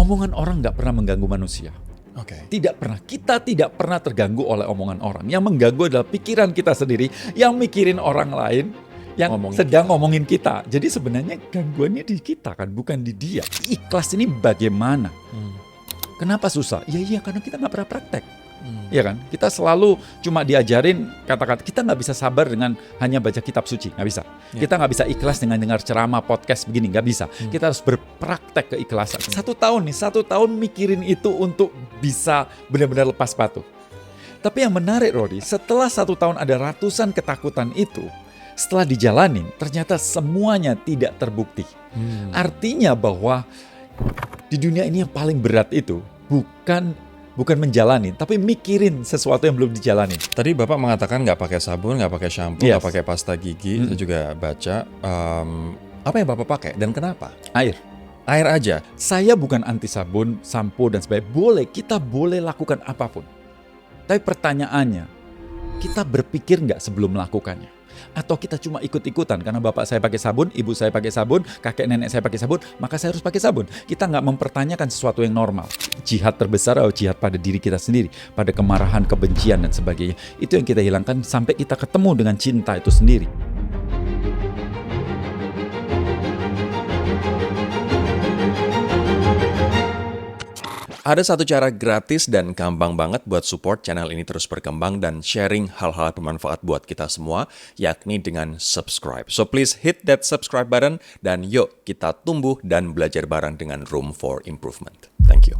Omongan orang nggak pernah mengganggu manusia. Oke. Tidak pernah. Kita tidak pernah terganggu oleh omongan orang. Yang mengganggu adalah pikiran kita sendiri, yang mikirin orang lain, yang ngomongin kita. Jadi sebenarnya gangguannya di kita kan, bukan di dia. Ikhlas ini bagaimana? Kenapa susah? Iya, karena kita nggak pernah praktek. Ya kan? Kita selalu cuma diajarin kata-kata. Kita nggak bisa sabar dengan hanya baca kitab suci, nggak bisa. Kita nggak bisa ikhlas dengan dengar ceramah, podcast begini, nggak bisa. Kita harus berpraktek keikhlasan. 1 tahun mikirin itu untuk bisa benar-benar lepas sepatu. Tapi yang menarik, Rodi, setelah 1 tahun ada ratusan ketakutan itu, setelah dijalanin, ternyata semuanya tidak terbukti. Artinya bahwa di dunia ini yang paling berat itu bukan menjalani, tapi mikirin sesuatu yang belum dijalani. Tadi Bapak mengatakan nggak pakai sabun, nggak pakai shampoo, nggak pakai pasta gigi. Saya juga baca. Apa yang Bapak pakai dan kenapa? Air aja. Saya bukan anti sabun, sampo dan sebagainya. Kita boleh lakukan apapun. Tapi pertanyaannya, kita berpikir nggak sebelum melakukannya? Atau kita cuma ikut-ikutan karena bapak saya pakai sabun, ibu saya pakai sabun, kakek nenek saya pakai sabun, maka saya harus pakai sabun. Kita nggak mempertanyakan sesuatu yang normal. Jihad terbesar adalah jihad pada diri kita sendiri, pada kemarahan, kebencian dan sebagainya. Itu yang kita hilangkan sampai kita ketemu dengan cinta itu sendiri. Ada satu cara gratis dan gampang banget buat support channel ini terus berkembang dan sharing hal-hal bermanfaat buat kita semua, yakni dengan subscribe. So please hit that subscribe button dan yuk kita tumbuh dan belajar bareng dengan Room for Improvement. Thank you.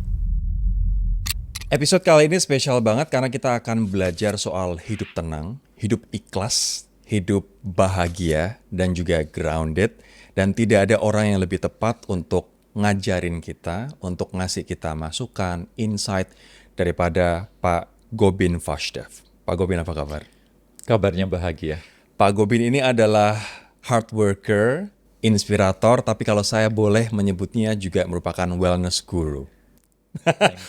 Episode kali ini spesial banget karena kita akan belajar soal hidup tenang, hidup ikhlas, hidup bahagia, dan juga grounded. Dan tidak ada orang yang lebih tepat untuk ngajarin kita, untuk ngasih kita masukan, insight daripada Pak Gobin Vashdev. Pak Gobin, apa kabar? Kabarnya bahagia. Pak Gobin ini adalah hard worker, inspirator, tapi kalau saya boleh menyebutnya juga merupakan wellness guru.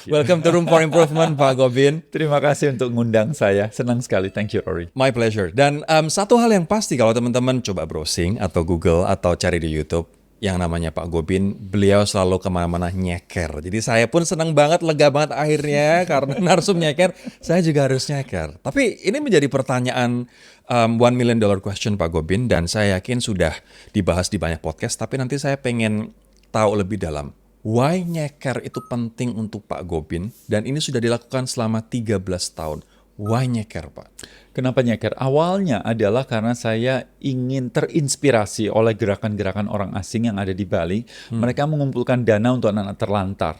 Welcome to Room for Improvement, Pak Gobin. Terima kasih untuk ngundang saya. Senang sekali. Thank you, Rory. My pleasure. Dan satu hal yang pasti kalau teman-teman coba browsing atau Google atau cari di YouTube, yang namanya Pak Gobin, beliau selalu kemana-mana nyeker. Jadi saya pun senang banget, lega banget akhirnya karena narsum nyeker, saya juga harus nyeker. Tapi ini menjadi pertanyaan $1 million question Pak Gobin, dan saya yakin sudah dibahas di banyak podcast, tapi nanti saya pengen tahu lebih dalam. Why nyeker itu penting untuk Pak Gobin, dan ini sudah dilakukan selama 13 tahun. Why nyeker, Pak? Kenapa nyeker? Awalnya adalah karena saya ingin terinspirasi oleh gerakan-gerakan orang asing yang ada di Bali. Mereka mengumpulkan dana untuk anak-anak terlantar.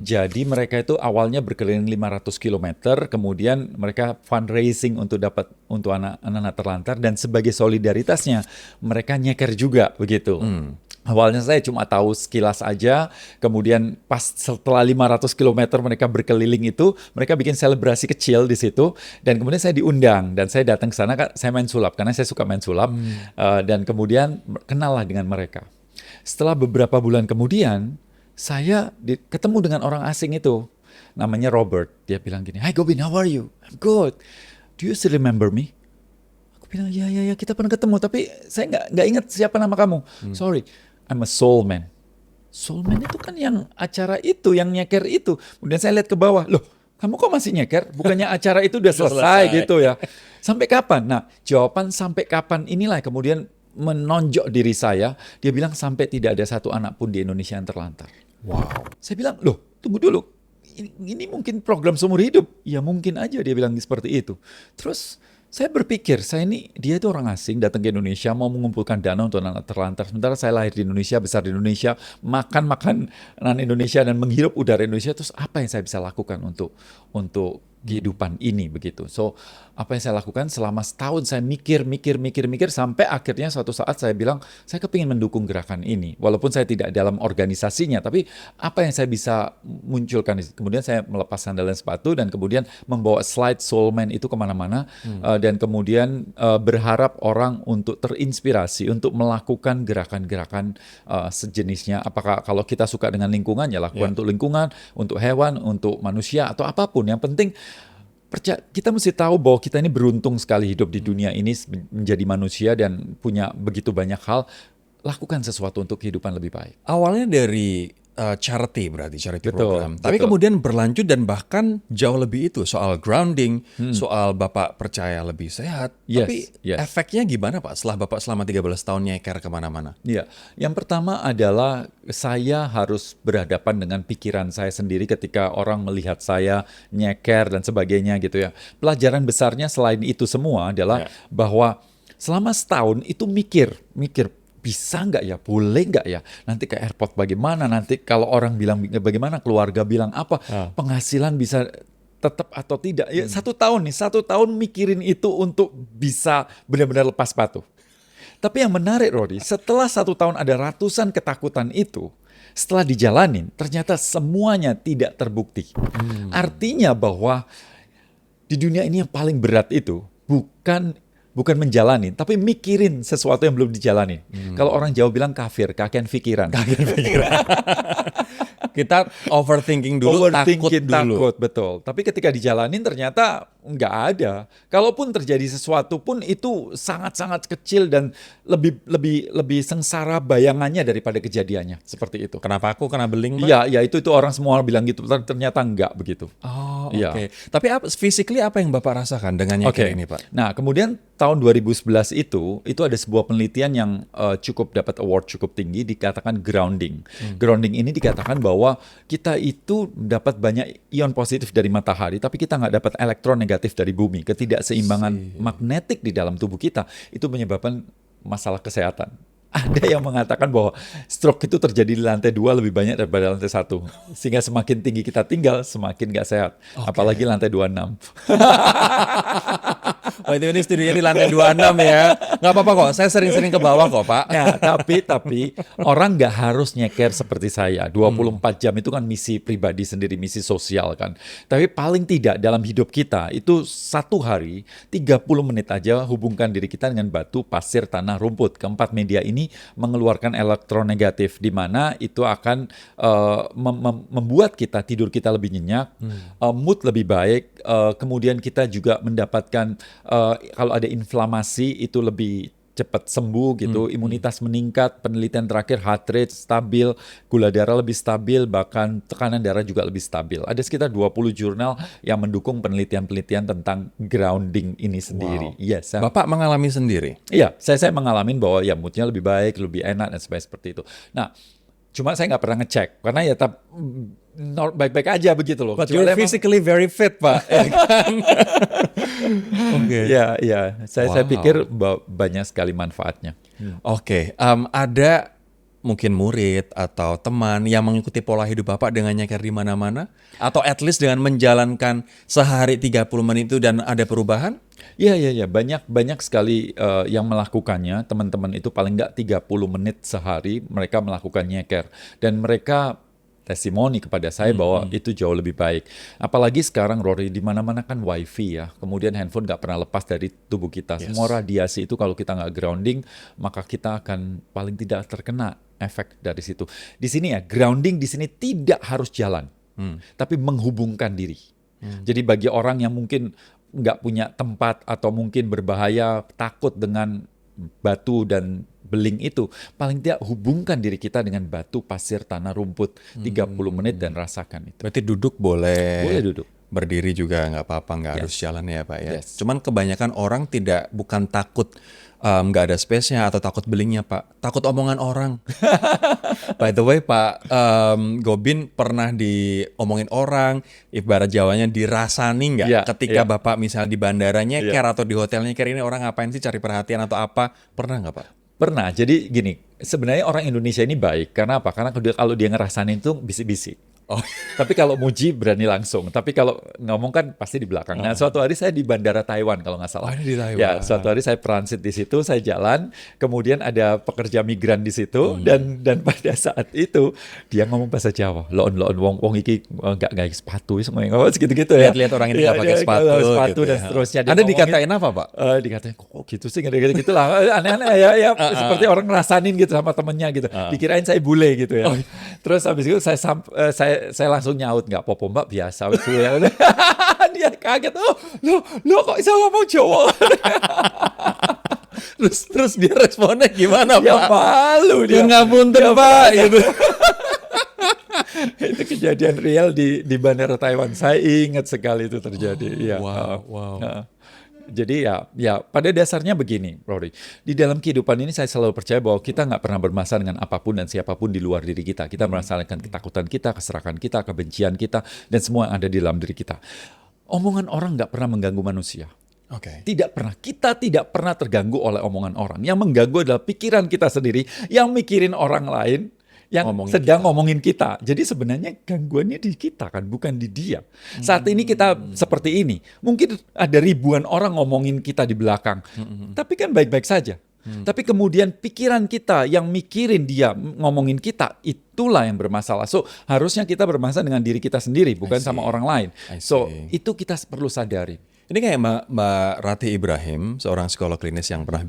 Jadi mereka itu awalnya berkeliling 500 km, kemudian mereka fundraising untuk anak-anak terlantar, dan sebagai solidaritasnya mereka nyeker juga begitu. Awalnya saya cuma tahu sekilas aja, kemudian pas setelah 500 km mereka berkeliling itu, mereka bikin selebrasi kecil di situ, dan kemudian saya diundang, dan saya datang ke sana, saya main sulap, karena saya suka main sulap, dan kemudian kenal lah dengan mereka. Setelah beberapa bulan kemudian, saya ketemu dengan orang asing itu, namanya Robert. Dia bilang gini, "Hi Gobin, how are you? I'm good. Do you still remember me?" Aku bilang, ya, kita pernah ketemu, tapi saya nggak ingat siapa nama kamu. Sorry. I'm a soul man. Soul man itu kan yang acara itu, yang nyeker itu. Kemudian saya lihat ke bawah, loh kamu kok masih nyeker? Bukannya acara itu udah selesai gitu ya. Sampai kapan? Nah, jawaban sampai kapan inilah kemudian menonjok diri saya. Dia bilang sampai tidak ada satu anak pun di Indonesia yang terlantar. Wow. Saya bilang, loh tunggu dulu. Ini mungkin program seumur hidup. Ya mungkin aja dia bilang seperti itu. Terus saya berpikir, dia itu orang asing datang ke Indonesia mau mengumpulkan dana untuk anak terlantar. Sementara saya lahir di Indonesia, besar di Indonesia, makan makanan Indonesia dan menghirup udara Indonesia. Terus apa yang saya bisa lakukan untuk kehidupan ini begitu. So apa yang saya lakukan selama setahun saya mikir sampai akhirnya suatu saat saya bilang saya kepingin mendukung gerakan ini walaupun saya tidak dalam organisasinya, tapi apa yang saya bisa munculkan. Kemudian saya melepas sandal dan sepatu dan kemudian membawa slide Soulman itu kemana-mana dan kemudian berharap orang untuk terinspirasi untuk melakukan gerakan-gerakan sejenisnya. Apakah kalau kita suka dengan lingkungan ya lakukan untuk lingkungan, untuk hewan, untuk manusia atau apapun. Yang penting kita mesti tahu bahwa kita ini beruntung sekali hidup di dunia ini menjadi manusia dan punya begitu banyak hal. Lakukan sesuatu untuk kehidupan lebih baik. Awalnya dari charity berarti charity Betul, program. Tapi betul. kemudian berlanjut dan bahkan jauh lebih itu soal grounding, soal Bapak percaya lebih sehat. Yes, Tapi yes. efeknya gimana Pak setelah Bapak selama 13 tahun nyeker kemana-mana? Iya, yang pertama adalah saya harus berhadapan dengan pikiran saya sendiri ketika orang melihat saya nyeker dan sebagainya gitu ya. Pelajaran besarnya selain itu semua adalah bahwa selama setahun itu mikir bisa nggak ya, boleh nggak ya, nanti ke airport bagaimana, nanti kalau orang bilang bagaimana, keluarga bilang apa, penghasilan bisa tetap atau tidak. Ya, satu tahun mikirin itu untuk bisa benar-benar lepas sepatu. Tapi yang menarik, Rodi, setelah 1 tahun ada ratusan ketakutan itu, setelah dijalanin, ternyata semuanya tidak terbukti. Artinya bahwa di dunia ini yang paling berat itu bukan menjalani, tapi mikirin sesuatu yang belum dijalani. Kalau orang Jawa bilang kafir, kakean pikiran. Kita overthinking dulu, takut, betul. Tapi ketika dijalanin ternyata nggak ada. Kalaupun terjadi sesuatu pun itu sangat-sangat kecil dan lebih sengsara bayangannya daripada kejadiannya. Seperti itu. Kenapa aku kena beling, Pak? Iya, itu orang semua bilang gitu. Ternyata nggak begitu. Oh, oke. Iya. Tapi physically apa yang Bapak rasakan dengan nyeker Oke. ini, Pak? Nah, kemudian tahun 2011 itu ada sebuah penelitian yang cukup dapat award cukup tinggi, dikatakan grounding. Grounding ini dikatakan bahwa kita itu dapat banyak ion positif dari matahari, tapi kita nggak dapat elektron negatif dari bumi. Ketidakseimbangan magnetik di dalam tubuh kita itu menyebabkan masalah kesehatan. Ada yang mengatakan bahwa stroke itu terjadi di lantai 2 lebih banyak daripada lantai 1. Sehingga semakin tinggi kita tinggal, semakin nggak sehat. Apalagi lantai 26. Oh, itu ini studionya di lantai 26 ya. Nggak apa-apa kok, saya sering-sering ke bawah kok, Pak. Nah, tapi orang nggak harus nyeker seperti saya. 24 jam itu kan misi pribadi sendiri, misi sosial kan. Tapi paling tidak dalam hidup kita itu satu hari 30 menit aja hubungkan diri kita dengan batu, pasir, tanah, rumput. Keempat media ini mengeluarkan elektron negatif, di mana itu akan membuat tidur kita lebih nyenyak, mood lebih baik, kemudian kita juga mendapatkan kalau ada inflamasi itu lebih cepat sembuh gitu, imunitas meningkat, penelitian terakhir heart rate stabil, gula darah lebih stabil, bahkan tekanan darah juga lebih stabil. Ada sekitar 20 jurnal yang mendukung penelitian-penelitian tentang grounding ini sendiri. Wow. Yes, Bapak mengalami sendiri? Iya, saya mengalami bahwa ya moodnya lebih baik, lebih enak dan sebagainya seperti itu. Nah, cuma saya nggak pernah ngecek karena ya baik-baik aja begitu loh. But you're physically very fit, Pak. Ya kan? Oke. Ya, saya pikir banyak sekali manfaatnya. Oke, ada mungkin murid atau teman yang mengikuti pola hidup Bapak dengan nyeker di mana-mana? Atau at least dengan menjalankan sehari 30 menit itu dan ada perubahan? Iya, banyak sekali yang melakukannya. Teman-teman itu paling nggak 30 menit sehari mereka melakukan nyeker. Dan mereka testimoni kepada saya bahwa itu jauh lebih baik. Apalagi sekarang, Rory, di mana-mana kan wifi ya. Kemudian handphone nggak pernah lepas dari tubuh kita. Yes. Semua radiasi itu kalau kita nggak grounding, maka kita akan paling tidak terkena efek dari situ. Di sini ya, grounding di sini tidak harus jalan, tapi menghubungkan diri. Jadi bagi orang yang mungkin nggak punya tempat atau mungkin berbahaya, takut dengan batu dan beling itu, paling tidak hubungkan diri kita dengan batu, pasir, tanah, rumput 30 menit dan rasakan itu. Berarti duduk boleh. Boleh duduk. Berdiri juga nggak apa-apa, nggak harus jalan ya, Pak ya. Yes. Cuman kebanyakan orang bukan takut nggak ada space-nya atau takut belingnya, Pak. Takut omongan orang. By the way, Pak Gobin pernah diomongin orang, ibarat Jawanya dirasani nggak? Yeah, ketika yeah. Bapak misalnya di bandara nyeker atau di hotel nyeker, ini orang ngapain sih, cari perhatian atau apa? Pernah nggak, Pak? Pernah. Jadi gini, sebenarnya orang Indonesia ini baik. Karena apa? Karena kalau dia ngerasain itu bisik-bisik. Oh. Tapi kalau muji berani langsung. Tapi kalau ngomong kan pasti di belakang. Nah, suatu hari saya di bandara Taiwan kalau nggak salah. Oh, di Taiwan. Ya, suatu hari saya transit di situ, saya jalan, kemudian ada pekerja migran di situ, dan pada saat itu dia ngomong bahasa Jawa. Loon wong iki nggak sepatu, gitu-gitu ya. Lihat-lihat orang ini nggak pakai sepatu gitu dan ya. Seterusnya. Anda dikatain apa, Pak? Dikatain kok gitu sih, gitu lah, aneh-aneh ya, seperti orang ngerasanin gitu sama temennya gitu. Dikirain saya bule gitu ya. Terus habis itu saya langsung nyaut, nggak apa-apa Mbak, biasa. Dia kaget, lo kok bisa ngomong Jawa? terus dia responnya gimana, Ya Pak? malu dia. Ngapunten, Pak, gitu. Itu kejadian real di Bandara Taiwan. Saya ingat sekali itu terjadi. Iya. wow. Jadi ya pada dasarnya begini, Rory. Di dalam kehidupan ini saya selalu percaya bahwa kita nggak pernah bermasalah dengan apapun dan siapapun di luar diri kita. Kita merasakan ketakutan kita, keserakan kita, kebencian kita, dan semua yang ada di dalam diri kita. Omongan orang nggak pernah mengganggu manusia. Oke. Tidak pernah. Kita tidak pernah terganggu oleh omongan orang. Yang mengganggu adalah pikiran kita sendiri, yang mikirin orang lain, yang ngomongin kita. Jadi sebenarnya gangguannya di kita kan, bukan di dia. Saat ini kita seperti ini. Mungkin ada ribuan orang ngomongin kita di belakang. Tapi kan baik-baik saja. Tapi kemudian pikiran kita yang mikirin dia ngomongin kita, itulah yang bermasalah. So harusnya kita bermasalah dengan diri kita sendiri, bukan sama orang lain. So itu kita perlu sadari. Ini kayak Mbak Rati Ibrahim, seorang psikolog klinis yang pernah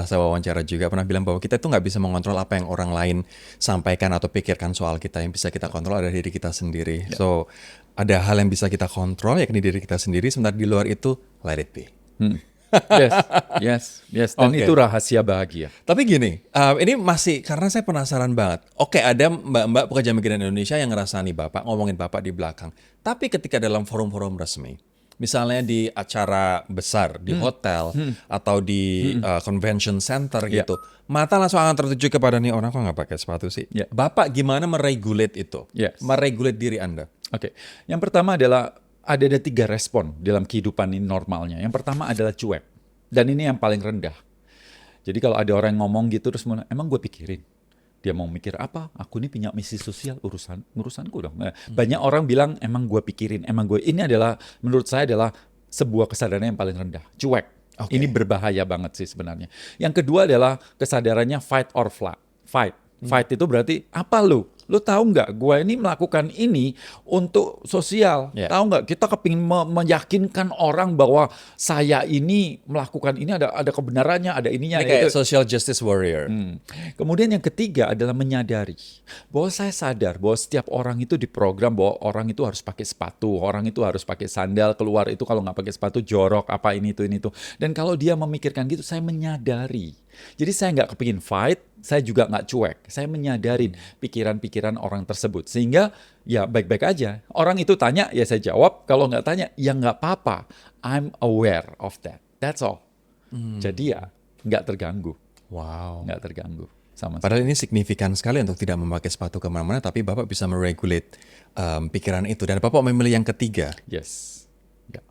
saya wawancara juga, pernah bilang bahwa kita itu nggak bisa mengontrol apa yang orang lain sampaikan atau pikirkan soal kita. Yang bisa kita kontrol adalah diri kita sendiri. So, ada hal yang bisa kita kontrol, yakni diri kita sendiri, sementara di luar itu, let it be. Yes. Dan itu rahasia bahagia. Tapi gini, ini masih, karena saya penasaran banget. Oke, ada mbak-mbak pekerja migran Indonesia yang ngerasani Bapak, ngomongin Bapak di belakang. Tapi ketika dalam forum-forum resmi, misalnya di acara besar, di hotel, atau di convention center gitu, mata langsung akan tertuju kepada nih orang kok nggak pakai sepatu sih. Bapak gimana meregulate itu? Meregulate diri Anda? Oke. Yang pertama adalah ada 3 respon dalam kehidupan ini normalnya. Yang pertama adalah cuek. Dan ini yang paling rendah. Jadi kalau ada orang yang ngomong gitu terus emang gue pikirin. Dia mau mikir apa? Aku ini punya misi sosial, urusanku dong. Banyak orang bilang emang gue pikirin, ini adalah menurut saya adalah sebuah kesadaran yang paling rendah, cuek. Ini berbahaya banget sih sebenarnya. Yang kedua adalah kesadarannya fight or flight. Fight itu berarti apa lu? Lu tahu nggak? Gue ini melakukan ini untuk sosial. Tahu nggak? Kita kepingin meyakinkan orang bahwa saya ini melakukan ini ada kebenarannya, ada ininya. Ini kayak social justice warrior. Kemudian yang ketiga adalah menyadari bahwa saya sadar bahwa setiap orang itu diprogram bahwa orang itu harus pakai sepatu, orang itu harus pakai sandal, keluar itu kalau nggak pakai sepatu jorok apa ini itu. Dan kalau dia memikirkan gitu, saya menyadari. Jadi saya nggak kepingin fight, saya juga nggak cuek. Saya menyadarin pikiran-pikiran orang tersebut. Sehingga ya baik-baik aja. Orang itu tanya, ya saya jawab. Kalau nggak tanya, ya nggak apa-apa. I'm aware of that. That's all. Jadi ya nggak terganggu. Wow. Nggak terganggu. Padahal ini signifikan sekali untuk tidak memakai sepatu kemana-mana, tapi Bapak bisa meregulate pikiran itu. Dan Bapak memilih yang ketiga. Yes. Ya.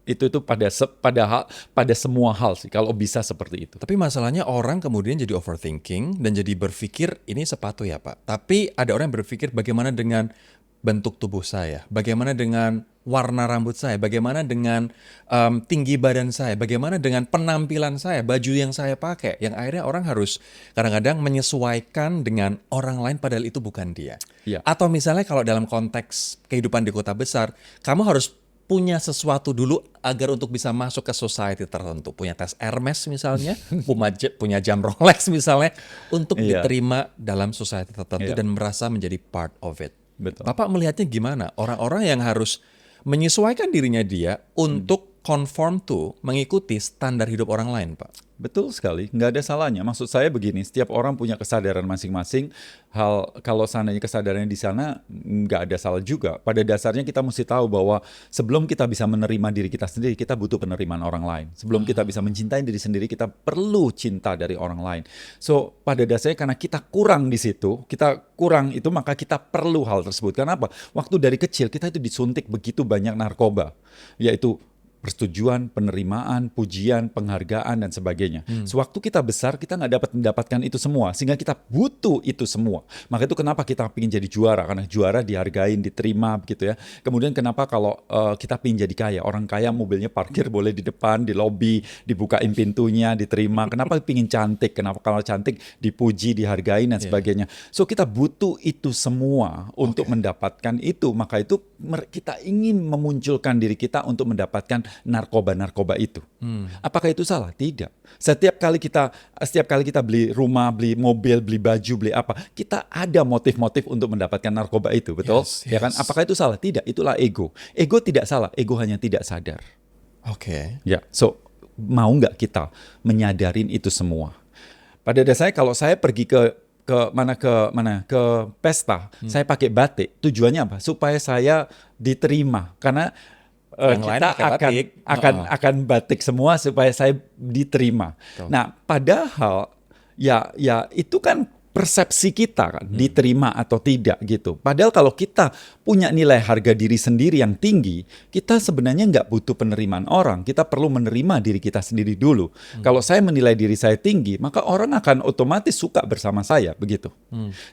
Itu pada semua hal sih kalau bisa seperti itu. Tapi masalahnya orang kemudian jadi overthinking dan jadi berpikir ini sepatu ya Pak. Tapi ada orang yang berpikir bagaimana dengan bentuk tubuh saya, bagaimana dengan warna rambut saya, bagaimana dengan tinggi badan saya, bagaimana dengan penampilan saya, baju yang saya pakai. Yang akhirnya orang harus kadang-kadang menyesuaikan dengan orang lain padahal itu bukan dia. Atau misalnya kalau dalam konteks kehidupan di kota besar, kamu harus punya sesuatu dulu agar untuk bisa masuk ke society tertentu. Punya tes Hermes misalnya, punya jam Rolex misalnya, untuk diterima dalam society tertentu dan merasa menjadi part of it. Betul. Bapak melihatnya gimana? Orang-orang yang harus menyesuaikan dirinya dia untuk conform to, mengikuti standar hidup orang lain, Pak. Betul sekali, nggak ada salahnya. Maksud saya begini, setiap orang punya kesadaran masing-masing. Kalau seandainya kesadarannya di sana, nggak ada salah juga. Pada dasarnya kita mesti tahu bahwa sebelum kita bisa menerima diri kita sendiri, kita butuh penerimaan orang lain. Sebelum kita bisa mencintai diri sendiri, kita perlu cinta dari orang lain. So, pada dasarnya karena kita kurang di situ, maka kita perlu hal tersebut. Karena apa? Waktu dari kecil kita itu disuntik begitu banyak narkoba, yaitu persetujuan, penerimaan, pujian, penghargaan, dan sebagainya. Sewaktu kita besar, kita nggak dapat mendapatkan itu semua. Sehingga kita butuh itu semua. Maka itu kenapa kita ingin jadi juara. Karena juara dihargain, diterima, begitu ya. Kemudian kenapa kalau kita ingin jadi kaya. Orang kaya mobilnya parkir boleh di depan, di lobi, dibukain pintunya, diterima. Kenapa ingin cantik? Kenapa kalau cantik dipuji, dihargain, dan sebagainya. So kita butuh itu semua untuk mendapatkan itu. Maka itu kita ingin memunculkan diri kita untuk mendapatkan narkoba itu. Apakah itu salah? Tidak. Setiap kali kita beli rumah, beli mobil, beli baju, beli apa, kita ada motif-motif untuk mendapatkan narkoba itu, betul? Yes. Ya kan? Apakah itu salah? Tidak. Itulah ego. Ego tidak salah. Ego hanya tidak sadar. Oke. Ya. So mau nggak kita menyadarin itu semua? Pada dasarnya kalau saya pergi ke ke pesta, saya pakai batik. Tujuannya apa? Supaya saya diterima karena Yang lain kita pakai batik. akan batik semua supaya saya diterima. Betul. Nah, padahal ya itu kan persepsi kita kan, diterima atau tidak gitu. Padahal kalau kita punya nilai harga diri sendiri yang tinggi, kita sebenarnya nggak butuh penerimaan orang. Kita perlu menerima diri kita sendiri dulu. Kalau saya menilai diri saya tinggi, maka orang akan otomatis suka bersama saya, begitu.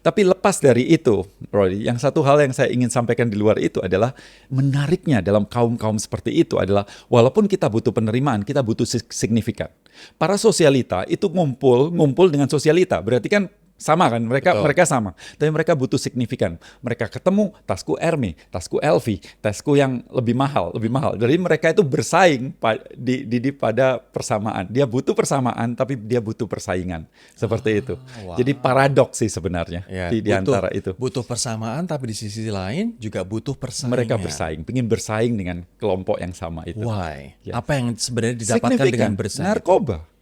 Tapi lepas dari itu, Roy, yang satu hal yang saya ingin sampaikan di luar itu adalah menariknya dalam kaum-kaum seperti itu adalah walaupun kita butuh penerimaan, kita butuh signifikan. Para sosialita itu ngumpul dengan sosialita, berarti kan sama kan, Betul. mereka sama, tapi mereka butuh signifikan. Mereka ketemu tasku Hermes, tasku LV, tasku yang lebih mahal. Jadi mereka itu bersaing pada persamaan. Dia butuh persamaan, tapi dia butuh persaingan, seperti itu. wow. Jadi paradoks sih sebenarnya Ya, di antara itu. Butuh persamaan, tapi di sisi lain juga butuh persaingan. Mereka ingin bersaing dengan kelompok yang sama itu. Why? Ya. Apa yang sebenarnya didapatkan dengan bersaing? Narkoba.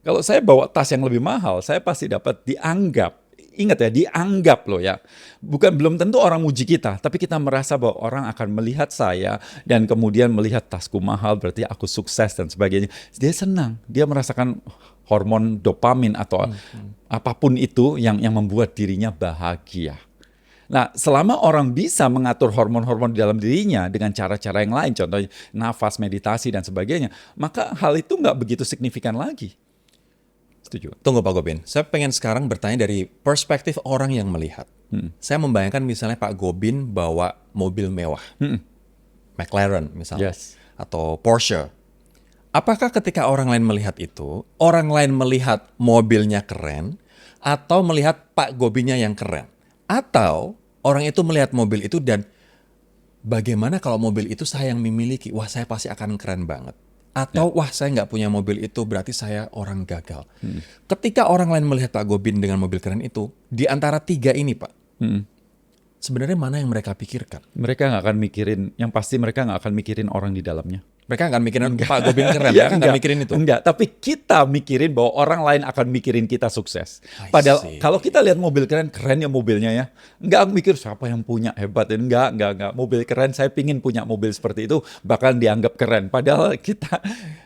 Kalau saya bawa tas yang lebih mahal, saya pasti dapat dianggap. Ingat ya, dianggap loh ya. Belum tentu orang muji kita, tapi kita merasa bahwa orang akan melihat saya dan kemudian melihat tasku mahal, berarti aku sukses dan sebagainya. Dia senang, dia merasakan hormon dopamin atau apapun itu yang membuat dirinya bahagia. Nah, selama orang bisa mengatur hormon-hormon di dalam dirinya dengan cara-cara yang lain, contohnya nafas, meditasi, dan sebagainya, maka hal itu nggak begitu signifikan lagi. Setuju. Tunggu Pak Gobin, saya pengen sekarang bertanya dari perspektif orang yang melihat. Saya membayangkan misalnya Pak Gobin bawa mobil mewah, McLaren misalnya, Yes. atau Porsche. Apakah ketika orang lain melihat itu, orang lain melihat mobilnya keren, atau melihat Pak Gobinnya yang keren? Atau orang itu melihat mobil itu dan bagaimana kalau mobil itu saya yang memiliki? Wah, saya pasti akan keren banget. Atau wah, saya nggak punya mobil itu, berarti saya orang gagal. Ketika orang lain melihat Pak Gobin dengan mobil keren itu, di antara tiga ini Pak, sebenarnya mana yang mereka pikirkan? Mereka nggak akan mikirin, yang pasti mereka nggak akan mikirin orang di dalamnya. Mereka nggak mikirin Pak Gobin keren, Ya, mereka nggak mikirin itu. Enggak, tapi kita mikirin bahwa orang lain akan mikirin kita sukses. I Padahal see. kalau kita lihat mobil keren ya mobilnya ya. Enggak mikir siapa yang punya hebat. Enggak. Mobil keren, saya pingin punya mobil seperti itu, bahkan dianggap keren. Padahal kita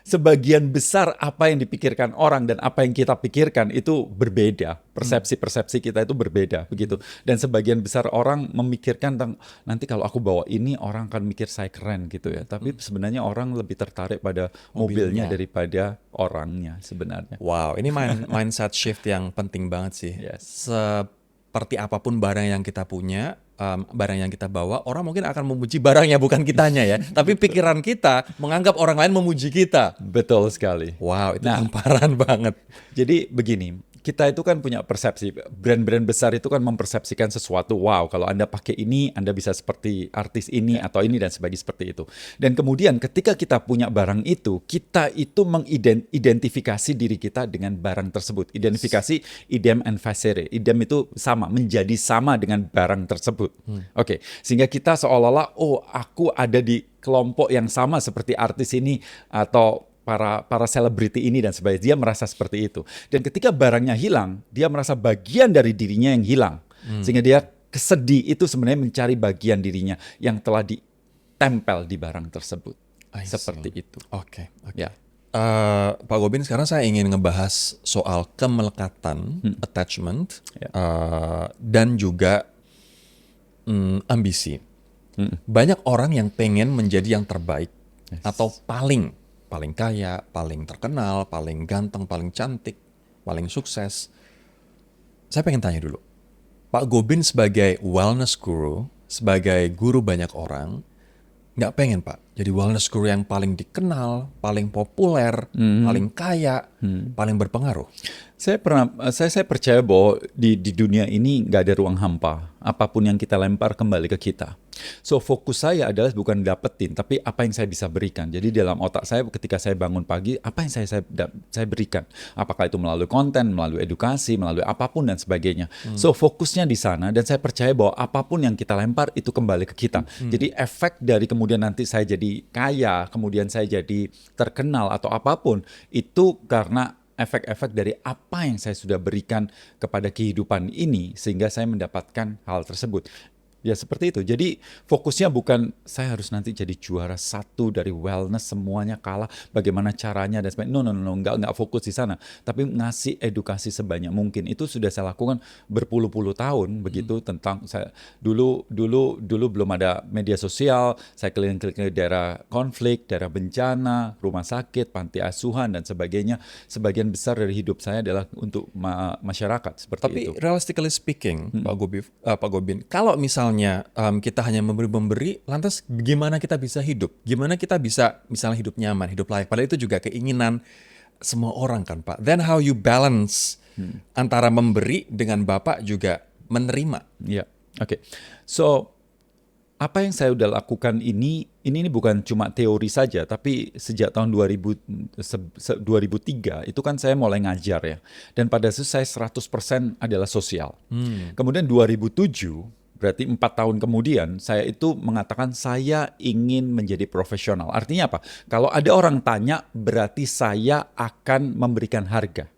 sebagian besar apa yang dipikirkan orang dan apa yang kita pikirkan itu berbeda. Persepsi-persepsi kita itu berbeda begitu. Dan sebagian besar orang memikirkan tentang nanti kalau aku bawa ini orang akan mikir saya keren gitu ya. Tapi sebenarnya orang lebih tertarik pada mobilnya daripada orangnya sebenarnya. Wow, ini mindset shift yang penting banget sih. Yes. Seperti apapun barang yang kita punya, barang yang kita bawa, orang mungkin akan memuji barangnya bukan kitanya ya. Tapi pikiran kita menganggap orang lain memuji kita. Betul sekali. Wow, itu Nah. hamparan banget. Jadi begini, kita itu kan punya persepsi, brand-brand besar itu kan mempersepsikan sesuatu, wow kalau Anda pakai ini, Anda bisa seperti artis ini atau ini dan sebagainya seperti itu. Dan kemudian ketika kita punya barang itu, kita itu mengidentifikasi diri kita dengan barang tersebut. Identifikasi idem and facere. Idem itu sama, menjadi sama dengan barang tersebut. Oke, sehingga kita seolah-olah, oh aku ada di kelompok yang sama seperti artis ini atau para selebriti ini dan sebagainya. Dia merasa seperti itu. Dan ketika barangnya hilang, dia merasa bagian dari dirinya yang hilang. Sehingga dia kesedih itu sebenarnya mencari bagian dirinya yang telah ditempel di barang tersebut. I see. Seperti itu. Oke. Ya. Pak Gobin, sekarang saya ingin ngebahas soal kemelekatan, attachment, dan juga ambisi. Banyak orang yang pengen menjadi yang terbaik atau paling kaya, paling terkenal, paling ganteng, paling cantik, paling sukses. Saya pengen tanya dulu, Pak Gobin sebagai wellness guru, sebagai guru banyak orang, nggak pengen Pak jadi wellness guru yang paling dikenal, paling populer, paling kaya, paling berpengaruh? Saya percaya bahwa di dunia ini nggak ada ruang hampa. Apapun yang kita lempar kembali ke kita. So fokus saya adalah bukan dapetin, tapi apa yang saya bisa berikan. Jadi dalam otak saya ketika saya bangun pagi, apa yang saya berikan? Apakah itu melalui konten, melalui edukasi, melalui apapun dan sebagainya. So fokusnya di sana dan saya percaya bahwa apapun yang kita lempar itu kembali ke kita. Jadi efek dari kemudian nanti saya jadi kaya, kemudian saya jadi terkenal atau apapun, itu karena efek-efek dari apa yang saya sudah berikan kepada kehidupan ini sehingga saya mendapatkan hal tersebut. Ya seperti itu. Jadi fokusnya bukan saya harus nanti jadi juara satu dari wellness, semuanya kalah, bagaimana caranya dan sebagainya. No, nggak fokus di sana. Tapi ngasih edukasi sebanyak mungkin. Itu sudah saya lakukan berpuluh-puluh tahun begitu tentang saya dulu belum ada media sosial. Saya keliling-keliling ke daerah konflik, daerah bencana, rumah sakit, panti asuhan dan sebagainya. Sebagian besar dari hidup saya adalah untuk masyarakat seperti Tapi itu. realistically speaking, Pak Gobin, kalau misalnya kita hanya memberi, lantas gimana kita bisa hidup? Gimana kita bisa misalnya hidup nyaman, hidup layak? Padahal itu juga keinginan semua orang kan Pak. Then how you balance antara memberi dengan Bapak juga menerima? Ya, oke. So, apa yang saya udah lakukan ini bukan cuma teori saja, tapi sejak tahun 2003 itu kan saya mulai ngajar ya. Dan pada saat saya 100% adalah sosial. Kemudian 2007, berarti 4 tahun kemudian, saya itu mengatakan saya ingin menjadi profesional. Artinya apa? Kalau ada orang tanya, berarti saya akan memberikan harga.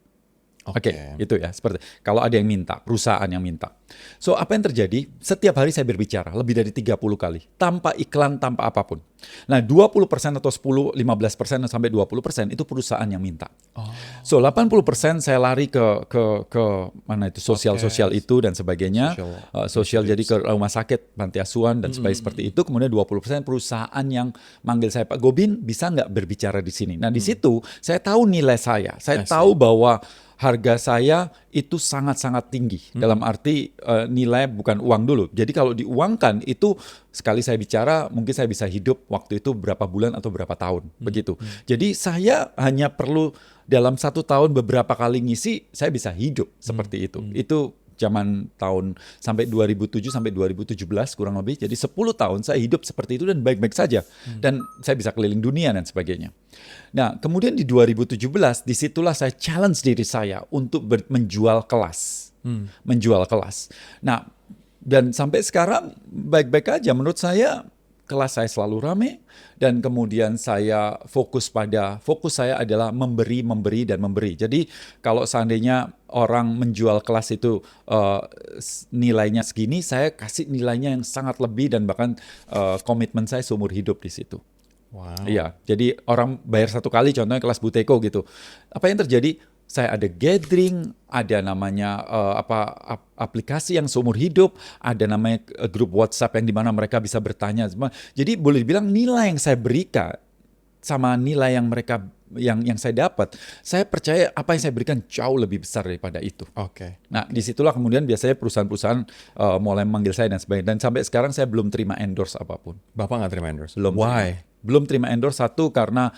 Oke, itu ya, seperti kalau ada yang minta, perusahaan yang minta. So, apa yang terjadi? Setiap hari saya berbicara lebih dari 30 kali, tanpa iklan, tanpa apapun. Nah, 20% atau 10, 15% sampai 20% itu perusahaan yang minta. So, 80% saya lari ke mana itu sosial itu dan sebagainya. Sosial jadi ke rumah sakit, panti asuhan dan sebagainya seperti itu. Kemudian 20% perusahaan yang manggil saya, Pak Gobin, bisa nggak berbicara di sini? Nah, di situ saya tahu nilai saya. Saya tahu bahwa harga saya itu sangat-sangat tinggi. Dalam arti nilai bukan uang dulu. Jadi kalau diuangkan itu sekali saya bicara mungkin saya bisa hidup waktu itu berapa bulan atau berapa tahun. Begitu. Jadi saya hanya perlu dalam 1 tahun beberapa kali ngisi saya bisa hidup seperti itu. Itu zaman tahun sampai 2007 sampai 2017 kurang lebih. Jadi 10 tahun saya hidup seperti itu dan baik-baik saja. Dan saya bisa keliling dunia dan sebagainya. Nah, kemudian di 2017 disitulah saya challenge diri saya untuk menjual kelas. Menjual kelas. Nah, dan sampai sekarang baik-baik aja menurut saya. Kelas saya selalu rame dan kemudian saya fokus saya adalah memberi dan memberi. Jadi kalau seandainya orang menjual kelas itu nilainya segini, saya kasih nilainya yang sangat lebih dan bahkan komitmen saya seumur hidup di situ. Wow. Iya, jadi orang bayar 1 kali, contohnya kelas Buteko gitu. Apa yang terjadi? Saya ada gathering, ada namanya aplikasi yang seumur hidup, ada namanya grup WhatsApp yang dimana mereka bisa bertanya. Jadi boleh dibilang nilai yang saya berikan sama nilai yang mereka yang saya dapat, saya percaya apa yang saya berikan jauh lebih besar daripada itu. Nah, disitulah kemudian biasanya perusahaan-perusahaan mulai memanggil saya dan sebagainya. Dan sampai sekarang saya belum terima endorse apapun. Bapak nggak terima endorse? Belum. Why? Belum terima endorse, satu karena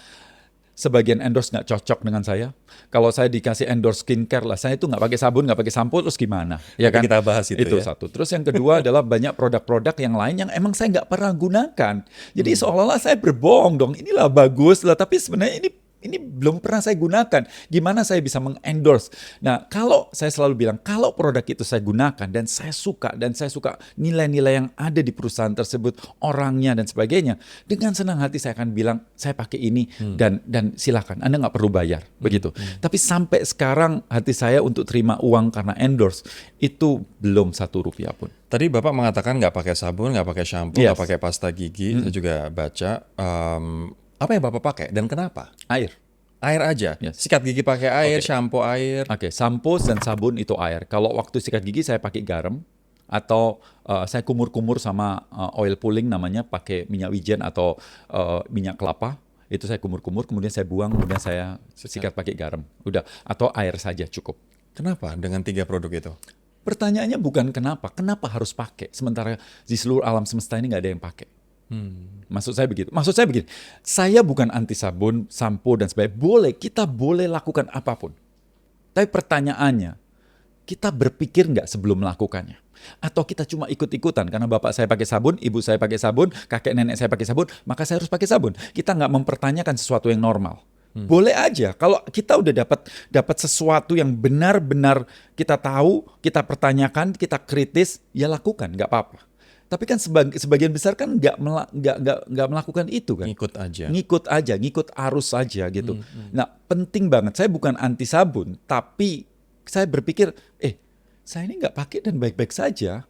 sebagian endorse nggak cocok dengan saya. Kalau saya dikasih endorse skincare lah, saya itu nggak pakai sabun, nggak pakai sampo, terus gimana? Ya kan? Kita bahas itu ya. Satu. Terus yang kedua adalah banyak produk-produk yang lain yang emang saya nggak pernah gunakan. Jadi seolah-olah saya berbohong dong. Inilah bagus lah, tapi sebenarnya ini belum pernah saya gunakan. Gimana saya bisa mengendorse? Nah, kalau saya selalu bilang, kalau produk itu saya gunakan dan saya suka nilai-nilai yang ada di perusahaan tersebut, orangnya dan sebagainya, dengan senang hati saya akan bilang, saya pakai ini dan silakan, Anda nggak perlu bayar, begitu. Tapi sampai sekarang hati saya untuk terima uang karena endorse itu belum 1 rupiah pun. Tadi Bapak mengatakan nggak pakai sabun, nggak pakai shampoo, nggak pakai pasta gigi. Saya juga baca. Apa yang Bapak pakai dan kenapa? Air. Air aja? Yes. Sikat gigi pakai air, shampoo air? Sampo dan sabun itu air. Kalau waktu sikat gigi saya pakai garam. Atau saya kumur-kumur sama oil pulling namanya, pakai minyak wijen atau minyak kelapa. Itu saya kumur-kumur, kemudian saya buang, kemudian saya sikat pakai garam. Udah, atau air saja cukup. Kenapa dengan 3 produk itu? Pertanyaannya bukan kenapa harus pakai. Sementara di seluruh alam semesta ini nggak ada yang pakai. Maksud saya begini, saya bukan anti sabun, sampo dan sebagainya. Kita boleh lakukan apapun. Tapi pertanyaannya, kita berpikir nggak sebelum melakukannya? Atau kita cuma ikut-ikutan karena bapak saya pakai sabun, ibu saya pakai sabun, kakek nenek saya pakai sabun, maka saya harus pakai sabun. Kita nggak mempertanyakan sesuatu yang normal. Boleh aja kalau kita udah dapat sesuatu yang benar-benar kita tahu, kita pertanyakan, kita kritis, ya lakukan, nggak apa-apa. Tapi kan sebagian besar kan nggak melakukan itu kan. Ngikut aja. Ngikut arus saja gitu. Nah, penting banget. Saya bukan anti sabun, tapi saya berpikir, saya ini nggak pakai dan baik-baik saja.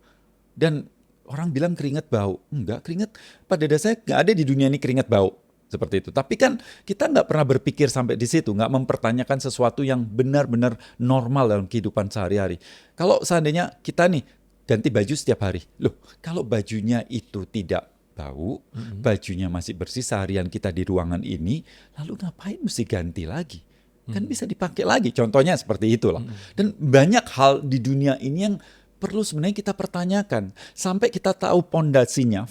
Dan orang bilang keringat bau. Enggak, keringat pada dasarnya nggak ada di dunia ini keringat bau. Seperti itu. Tapi kan kita nggak pernah berpikir sampai di situ, nggak mempertanyakan sesuatu yang benar-benar normal dalam kehidupan sehari-hari. Kalau seandainya kita nih ganti baju setiap hari, loh kalau bajunya itu tidak bau, bajunya masih bersih seharian kita di ruangan ini, lalu ngapain mesti ganti lagi? Kan bisa dipakai lagi. Contohnya seperti itulah. Dan banyak hal di dunia ini yang perlu sebenarnya kita pertanyakan sampai kita tahu fondasinya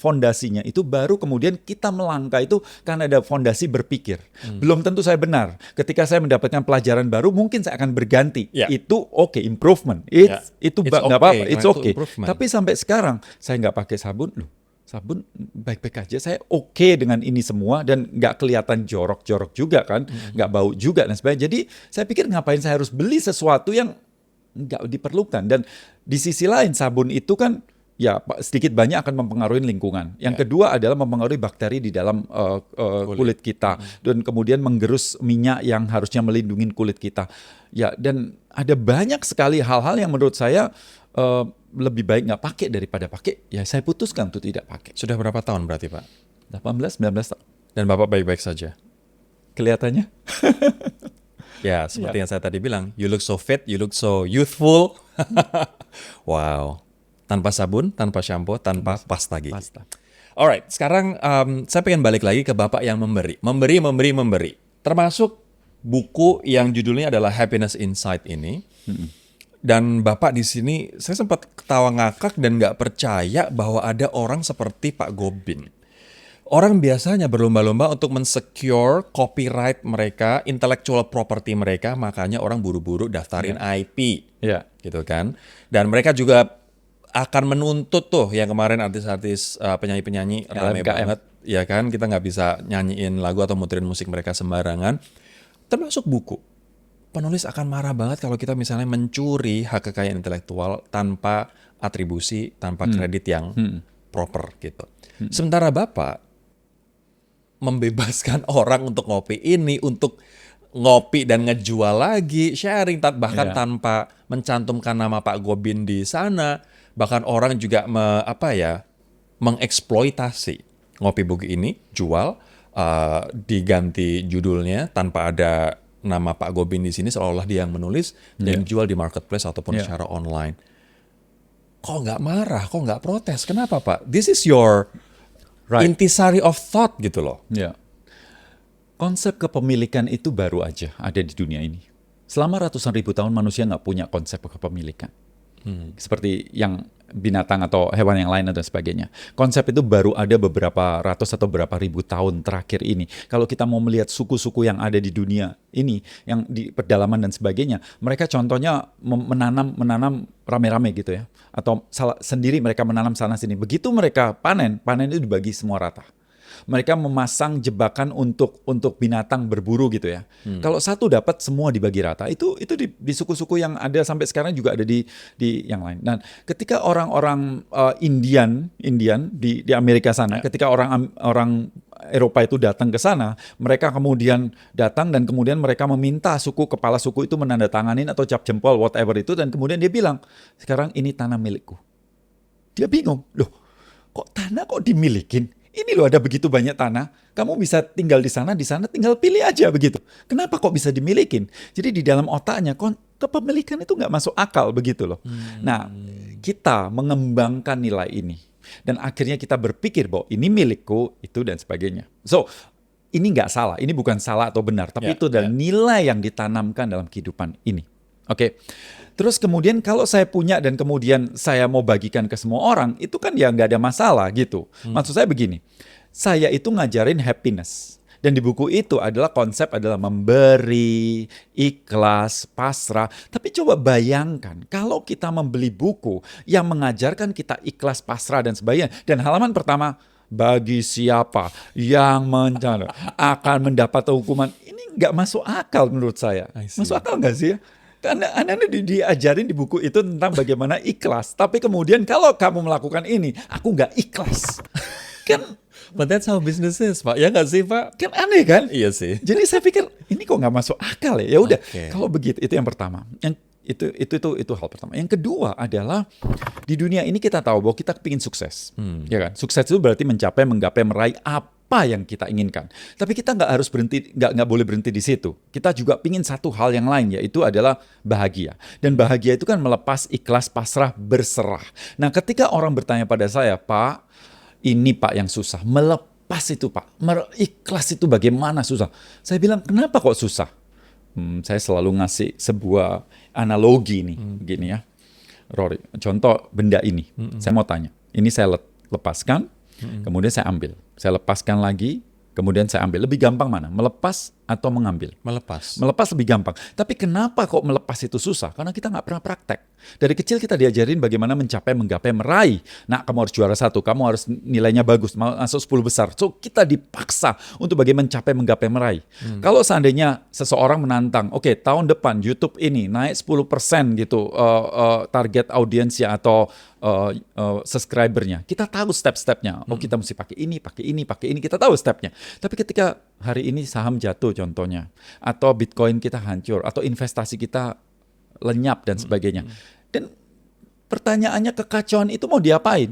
itu baru kemudian kita melangkah itu karena ada fondasi berpikir. Belum tentu saya benar. Ketika saya mendapatkan pelajaran baru mungkin saya akan berganti. Itu improvement. Itu nggak apa-apa, it's okay. Tapi sampai sekarang saya nggak pakai sabun loh. Sabun baik-baik aja, saya oke dengan ini semua dan nggak kelihatan jorok-jorok juga kan, nggak bau juga dan sebagainya. Jadi saya pikir ngapain saya harus beli sesuatu yang nggak diperlukan. Dan di sisi lain sabun itu kan ya sedikit banyak akan mempengaruhi lingkungan. Yang kedua adalah mempengaruhi bakteri di dalam kulit kita dan kemudian menggerus minyak yang harusnya melindungi kulit kita. Ya, dan ada banyak sekali hal-hal yang menurut saya lebih baik nggak pakai daripada pakai. Ya saya putuskan untuk tidak pakai. Sudah berapa tahun berarti Pak? 18, 19 tahun. Dan Bapak baik-baik saja? Kelihatannya. Ya, seperti yang saya tadi bilang, you look so fit, you look so youthful. Wow. Tanpa sabun, tanpa shampoo, tanpa pasta gigi. Alright, sekarang saya pengen balik lagi ke Bapak yang memberi. Memberi. Termasuk buku yang judulnya adalah Happiness Inside ini. Dan Bapak di sini, saya sempat ketawa ngakak dan nggak percaya bahwa ada orang seperti Pak Gobin. Orang biasanya berlomba-lomba untuk mensecure copyright mereka, intellectual property mereka, makanya orang buru-buru daftarin IP, gitu kan. Dan mereka juga akan menuntut tuh yang kemarin artis-artis penyanyi-penyanyi ramai banget, ya kan. Kita nggak bisa nyanyiin lagu atau muterin musik mereka sembarangan. Termasuk buku. Penulis akan marah banget kalau kita misalnya mencuri hak kekayaan intelektual tanpa atribusi, tanpa kredit yang proper gitu. Sementara Bapak membebaskan orang untuk ngopi ini, untuk ngopi dan ngejual lagi, sharing, bahkan tanpa mencantumkan nama Pak Gobin di sana. Bahkan orang juga mengeksploitasi ngopi buku ini, jual, diganti judulnya tanpa ada nama Pak Gobin di sini, seolah-olah dia yang menulis dan dijual di marketplace ataupun secara online. Kok nggak marah? Kok nggak protes? Kenapa Pak? This is your intisari of thought gitu loh. Ya. Konsep kepemilikan itu baru aja ada di dunia ini. Selama ratusan ribu tahun manusia nggak punya konsep kepemilikan. Seperti yang binatang atau hewan yang lain dan sebagainya. Konsep itu baru ada beberapa ratus atau beberapa ribu tahun terakhir ini. Kalau kita mau melihat suku-suku yang ada di dunia ini, yang di pedalaman dan sebagainya, mereka contohnya menanam rame-rame gitu ya. Atau sendiri mereka menanam sana sini. Begitu mereka panen itu dibagi semua rata. Mereka memasang jebakan untuk binatang berburu gitu ya. Kalau satu dapat, semua dibagi rata. Itu di suku-suku yang ada sampai sekarang juga ada di yang lain. Dan ketika orang-orang Indian di Amerika sana, ketika orang Eropa itu datang ke sana, mereka kemudian datang dan kemudian mereka meminta kepala suku itu menandatanganin atau cap jempol whatever itu, dan kemudian dia bilang, sekarang ini tanah milikku. Dia bingung, loh kok tanah kok dimilikin? Ini loh ada begitu banyak tanah, kamu bisa tinggal di sana tinggal pilih aja begitu. Kenapa kok bisa dimilikin? Jadi di dalam otaknya kepemilikan itu nggak masuk akal begitu loh. Nah, kita mengembangkan nilai ini dan akhirnya kita berpikir bahwa ini milikku itu dan sebagainya. So ini nggak salah, ini bukan salah atau benar, tapi itu adalah nilai yang ditanamkan dalam kehidupan ini. Oke. Terus kemudian kalau saya punya dan kemudian saya mau bagikan ke semua orang, itu kan ya nggak ada masalah gitu. Maksud saya begini, saya itu ngajarin happiness. Dan di buku itu konsep adalah memberi, ikhlas, pasrah. Tapi coba bayangkan kalau kita membeli buku yang mengajarkan kita ikhlas, pasrah dan sebagainya. Dan halaman pertama, bagi siapa yang akan mendapat hukuman. Ini nggak masuk akal menurut saya. Masuk akal nggak sih ya? Karena Anda diajarin di buku itu tentang bagaimana ikhlas. Tapi kemudian kalau kamu melakukan ini, aku nggak ikhlas. Kan But that's how business is, Pak. Ya nggak sih, Pak? kan aneh kan? Iya sih. Jadi saya pikir ini kok nggak masuk akal ya. Ya udah, Oke. kalau begitu itu yang pertama. Yang itu hal pertama. Yang kedua adalah di dunia ini kita tahu bahwa kita ingin sukses, ya kan? Sukses itu berarti menggapai, meraih apa yang kita inginkan. Tapi kita nggak harus berhenti, nggak boleh berhenti di situ. Kita juga ingin satu hal yang lain, yaitu adalah bahagia. Dan bahagia itu kan melepas, ikhlas, pasrah, berserah. Nah, ketika orang bertanya pada saya, Pak, ini Pak yang susah, melepas itu Pak, ikhlas itu bagaimana susah? Saya bilang, kenapa kok susah? Saya selalu ngasih sebuah analogi nih, begini ya, Rory. Contoh benda ini, saya mau tanya, ini saya lepaskan, kemudian saya ambil, saya lepaskan lagi, kemudian saya ambil. Lebih gampang mana? Melepas atau mengambil? Melepas. Melepas lebih gampang. Tapi kenapa kok melepas itu susah? Karena kita nggak pernah praktek. Dari kecil kita diajarin bagaimana mencapai, menggapai, meraih. Nah, kamu harus juara 1, kamu harus nilainya bagus, masuk 10 besar. So, kita dipaksa untuk bagaimana mencapai, menggapai, meraih. Kalau seandainya seseorang menantang, oke, tahun depan YouTube ini naik 10% gitu target audiensnya atau subscribernya. Kita tahu step-stepnya. Oh, kita mesti pakai ini, pakai ini, pakai ini. Kita tahu stepnya. Tapi ketika hari ini saham jatuh contohnya, atau Bitcoin kita hancur, atau investasi kita lenyap dan sebagainya. Dan pertanyaannya, kekacauan itu mau diapain?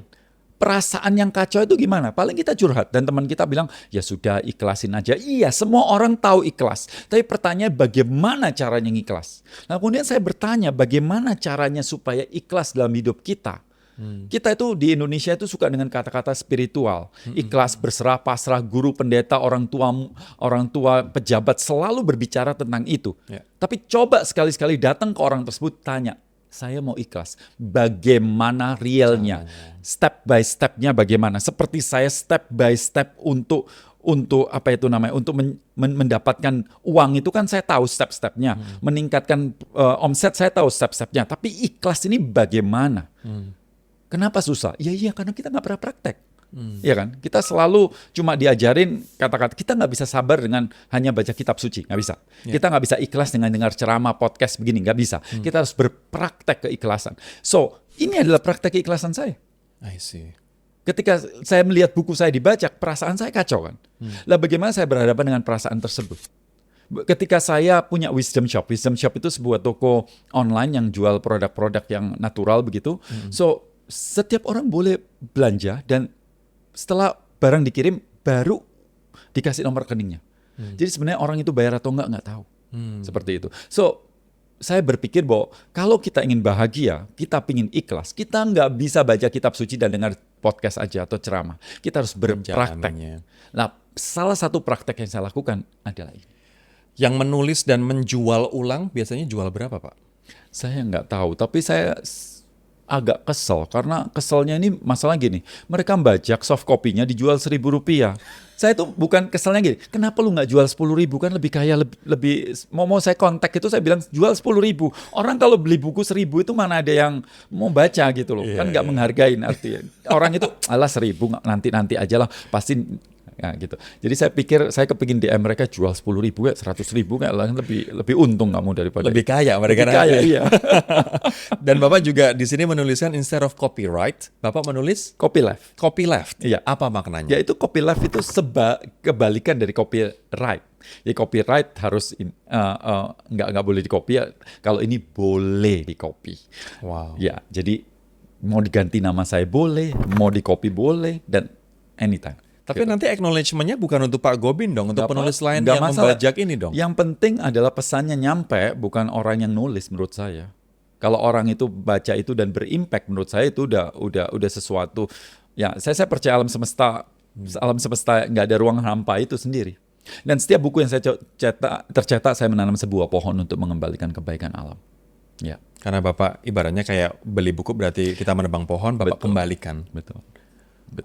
Perasaan yang kacau itu gimana? Paling kita curhat dan teman kita bilang, ya sudah ikhlasin aja. Iya, semua orang tahu ikhlas. Tapi pertanyaan bagaimana caranya ikhlas? Nah, kemudian saya bertanya, bagaimana caranya supaya ikhlas dalam hidup kita? Kita itu di Indonesia itu suka dengan kata-kata spiritual, ikhlas, berserah, pasrah, guru, pendeta, orang tua, pejabat selalu berbicara tentang itu. Ya. Tapi coba sekali-sekali datang ke orang tersebut, tanya, saya mau ikhlas, bagaimana realnya, step by stepnya bagaimana? Seperti saya step by step untuk apa itu namanya, untuk mendapatkan uang itu kan saya tahu step-stepnya, meningkatkan omset saya tahu step-stepnya, tapi ikhlas ini bagaimana? Kenapa susah? Iya, karena kita nggak pernah praktek. Iya kan? Kita selalu cuma diajarin kata-kata. Kita nggak bisa sabar dengan hanya baca kitab suci, nggak bisa. Kita nggak bisa ikhlas dengan dengar ceramah, podcast begini, nggak bisa. Kita harus berpraktek keikhlasan. So, ini adalah praktek keikhlasan saya. I see. Ketika saya melihat buku saya dibaca, perasaan saya kacau kan. Lah bagaimana saya berhadapan dengan perasaan tersebut? Ketika saya punya Wisdom Shop itu sebuah toko online yang jual produk-produk yang natural begitu. So, setiap orang boleh belanja dan setelah barang dikirim baru dikasih nomor rekeningnya. Jadi sebenarnya orang itu bayar atau nggak tahu. Seperti itu. So, saya berpikir bahwa kalau kita ingin bahagia, kita ingin ikhlas, kita nggak bisa baca kitab suci dan dengar podcast aja atau ceramah. Kita harus berpraktek. Menjalaninya. Nah, salah satu praktek yang saya lakukan adalah ini. Yang menulis dan menjual ulang biasanya jual berapa, Pak? Saya nggak tahu, tapi saya agak kesel karena keselnya ini masalah gini, mereka bajak soft copy-nya dijual Rp1.000. Saya tuh bukan keselnya gini, kenapa lu nggak jual 10.000, kan lebih kaya, lebih mau saya kontak itu saya bilang jual 10.000. Orang kalau beli buku 1.000 itu mana ada yang mau baca gitu loh, kan nggak menghargain artinya. Orang itu alah 1.000 nanti aja lah pasti. Nah, gitu. Jadi saya pikir, saya kepingin DM mereka jual 10.000 ya, 100.000 kayak lebih untung kamu daripada Lebih kaya mereka. lebih kaya, iya. Dan Bapak juga di sini menuliskan instead of copyright, Bapak menulis Copyleft. copyleft. Iya. Apa maknanya? Yaitu copyleft itu kebalikan dari copyright. Ya copyright harus nggak boleh di-copy ya. Kalau ini boleh di-copy. Wow. Ya, jadi mau diganti nama saya boleh, mau di-copy boleh, dan anytime. Tapi nanti acknowledgement-nya bukan untuk Pak Gobin dong, untuk Nggak penulis lain nggak yang masalah. membajak ini dong. Yang penting adalah pesannya nyampe, bukan orang yang nulis menurut saya. Kalau orang itu baca itu dan berimpact, menurut saya itu udah sesuatu. Ya, saya percaya alam semesta nggak ada ruang hampa itu sendiri. Dan setiap buku yang saya tercetak, saya menanam sebuah pohon untuk mengembalikan kebaikan alam. Ya, Karena Bapak ibaratnya kayak beli buku berarti kita menebang pohon, Bapak Betul. kembalikan. betul.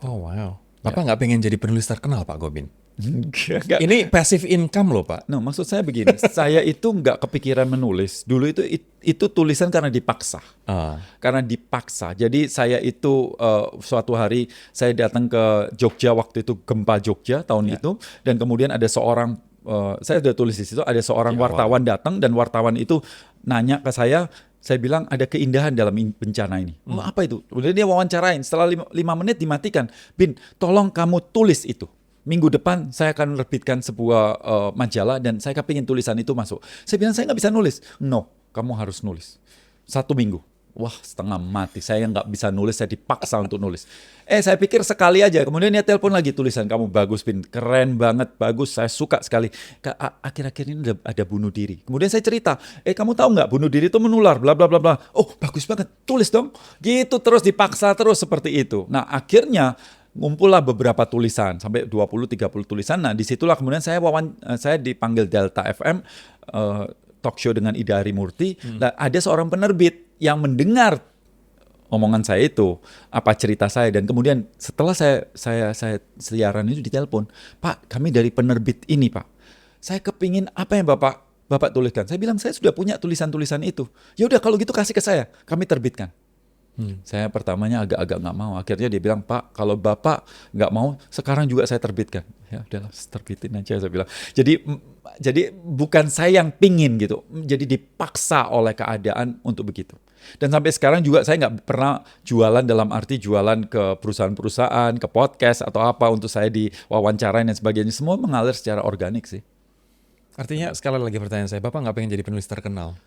Oh wow. Bapak nggak pengen jadi penulis terkenal, Pak Gobin? Nggak. Ini passive income loh, Pak. No, maksud saya begini, saya itu nggak kepikiran menulis. Dulu itu tulisan karena dipaksa. Karena dipaksa. Jadi saya itu suatu hari saya datang ke Jogja, waktu itu gempa Jogja tahun itu, dan kemudian ada seorang saya sudah tulis di situ, ada seorang wartawan datang dan wartawan itu nanya ke saya bilang ada keindahan dalam bencana ini. Oh, apa itu? Kemudian dia wawancarain, setelah 5 menit dimatikan. Bin, tolong kamu tulis itu. Minggu depan saya akan menerbitkan sebuah majalah dan saya kepingin tulisan itu masuk. Saya bilang saya nggak bisa nulis. No, kamu harus nulis. 1 minggu. Wah, setengah mati. Saya nggak bisa nulis, saya dipaksa untuk nulis. Saya pikir sekali aja. Kemudian dia telepon lagi, tulisan kamu bagus, Bin. Keren banget, bagus. Saya suka sekali. Akhir-akhir ini ada bunuh diri. Kemudian saya cerita, kamu tahu nggak bunuh diri itu menular, bla bla bla bla. Oh, bagus banget. Tulis dong. Gitu terus dipaksa terus seperti itu. Nah, akhirnya ngumpullah beberapa tulisan sampai 20-30 tulisan. Nah, disitulah kemudian saya dipanggil Delta FM talk show dengan Ida Harimurti. Nah, ada seorang penerbit yang mendengar omongan saya itu, apa cerita saya, dan kemudian setelah saya siaran itu ditelepon, Pak, kami dari penerbit ini, Pak. Saya kepingin apa yang Bapak tuliskan. Saya bilang saya sudah punya tulisan-tulisan itu. Ya udah kalau gitu kasih ke saya, kami terbitkan. Saya pertamanya agak-agak nggak mau. Akhirnya dia bilang, Pak, kalau Bapak nggak mau, sekarang juga saya terbitkan. Ya udahlah, terbitin aja, saya bilang. Jadi bukan saya yang pingin gitu. Jadi dipaksa oleh keadaan untuk begitu. Dan sampai sekarang juga saya nggak pernah jualan dalam arti jualan ke perusahaan-perusahaan, ke podcast atau apa untuk saya diwawancarain dan sebagainya. Semua mengalir secara organik sih. Artinya sekali lagi pertanyaan saya, Bapak nggak pengen jadi penulis terkenal?